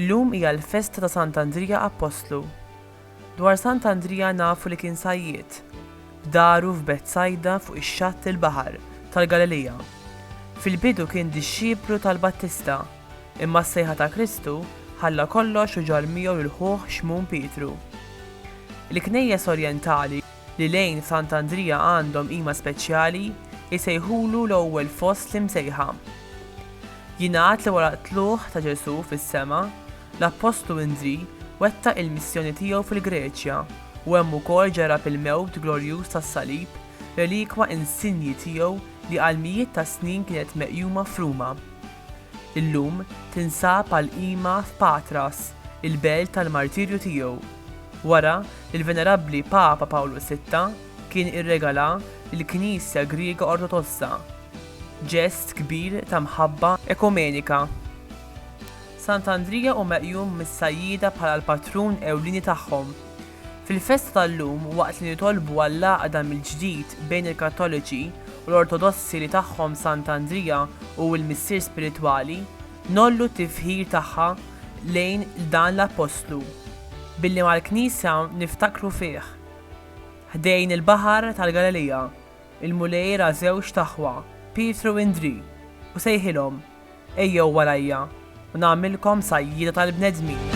Illum hija l-festa ta' Sant Andrija Apostlu. Dwar Sant Andrija nafu li kien sajjied, f'daru f'Betsajda fuq ix-xatt il-baħar tal-Galilea. Fil-bidu kien dixxipru tal-Battista, imma s-sejħa ta' Kristu ħalla kollox u ġar miegħu l-ħuħ xmum Pietru. Il-knejjes orjentali li lejn Sant Andrija għandhom qima speċjali jsejħulu l-ewwel fost l-imsejħa. Jingħad li wara t-tluħ ta' Ġesu fis-sema, l-Apostlu Andrij wettaq il-missjoni tiegħu fil-Greċja u hemm ukoll ġarab il-mewt glorjuż tas-salib, relikwa insinji tiegħu li għal mijiet ta' snin kienet meqjuma f'Ruma. Illum tinsab għal qima f'Patras, il-belt tal-martirju tiegħu, wara li l-Venerabbli Papa Pawlu VI kien irregala lill-Knisja Griega Ortodossa, ġest kbir ta' mħabba ekumenika. Sant Andrija hu meqjum mis-sajjieda bħala l-patrun ewlieni tagħhom. Fil-festa tal-lum waqt li nitolbu għall-għaqda mill-ġdid bejn il-Kattoliċi u l-Ortodossi li tagħhom Sant Andrija u l-missier spiritwali, nollu t-tifħir tagħha lejn dan l-Apostlu, billi mal-Knisja niftakru fih. Ħdejn il-baħar tal-Galilea, il-mulejra żewġ taħwa, Pietru u Andrij, u sejħilhom ejjew warajja u nagħmilkom sajjieda tal-bnedmin.